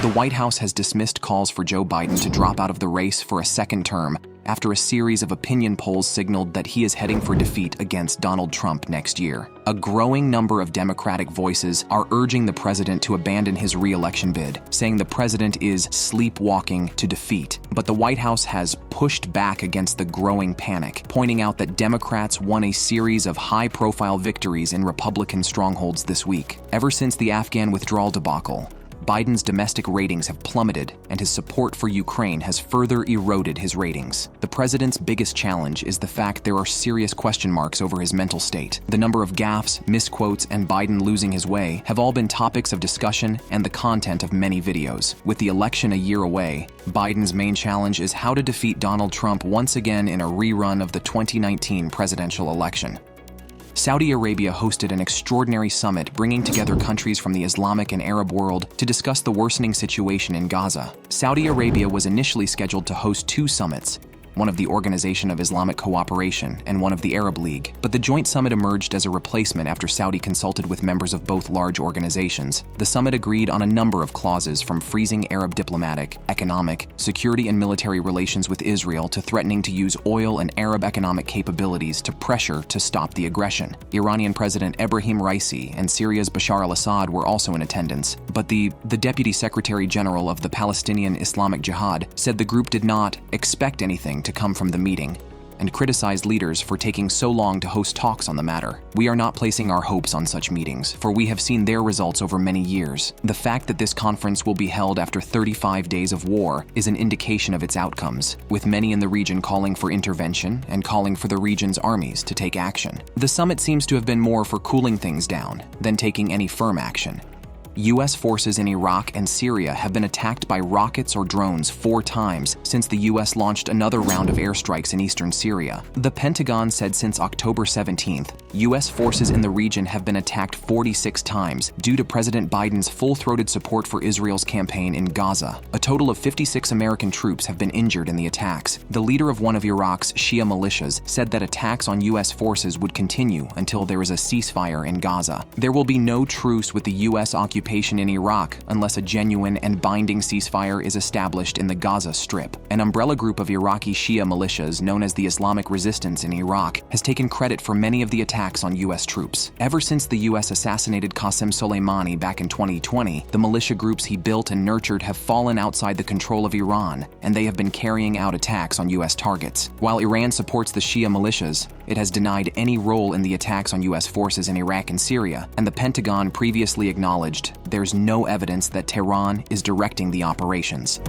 The White House has dismissed calls for Joe Biden to drop out of the race for a second term after a series of opinion polls signaled that he is heading for defeat against Donald Trump next year. A growing number of Democratic voices are urging the president to abandon his re-election bid, saying the president is sleepwalking to defeat. But the White House has pushed back against the growing panic, pointing out that Democrats won a series of high-profile victories in Republican strongholds this week. Ever since the Afghan withdrawal debacle, Biden's domestic ratings have plummeted, and his support for Ukraine has further eroded his ratings. The president's biggest challenge is the fact there are serious question marks over his mental state. The number of gaffes, misquotes, and Biden losing his way have all been topics of discussion and the content of many videos. With the election a year away, Biden's main challenge is how to defeat Donald Trump once again in a rerun of the 2019 presidential election. Saudi Arabia hosted an extraordinary summit bringing together countries from the Islamic and Arab world to discuss the worsening situation in Gaza. Saudi Arabia was initially scheduled to host two summits, one of the Organization of Islamic Cooperation and one of the Arab League, but the joint summit emerged as a replacement after Saudi consulted with members of both large organizations. The summit agreed on a number of clauses, from freezing Arab diplomatic, economic, security and military relations with Israel to threatening to use oil and Arab economic capabilities to pressure to stop the aggression. Iranian President Ebrahim Raisi and Syria's Bashar al-Assad were also in attendance, but the Deputy Secretary General of the Palestinian Islamic Jihad said the group did not expect anything to come from the meeting and criticized leaders for taking so long to host talks on the matter. "We are not placing our hopes on such meetings, for we have seen their results over many years. The fact that this conference will be held after 35 days of war is an indication of its outcomes, with many in the region calling for intervention and calling for the region's armies to take action." The summit seems to have been more for cooling things down than taking any firm action. U.S. forces in Iraq and Syria have been attacked by rockets or drones 4 times since the U.S. launched another round of airstrikes in eastern Syria. The Pentagon said since October 17th, U.S. forces in the region have been attacked 46 times due to President Biden's full-throated support for Israel's campaign in Gaza. A total of 56 American troops have been injured in the attacks. The leader of one of Iraq's Shia militias said that attacks on U.S. forces would continue until there is a ceasefire in Gaza. There will be no truce with the U.S. occupation in Iraq unless a genuine and binding ceasefire is established in the Gaza Strip. An umbrella group of Iraqi Shia militias known as the Islamic Resistance in Iraq has taken credit for many of the attacks on U.S. troops. Ever since the U.S. assassinated Qasem Soleimani back in 2020, the militia groups he built and nurtured have fallen outside the control of Iran, and they have been carrying out attacks on U.S. targets. While Iran supports the Shia militias, it has denied any role in the attacks on U.S. forces in Iraq and Syria, and the Pentagon previously acknowledged there's no evidence that Tehran is directing the operations.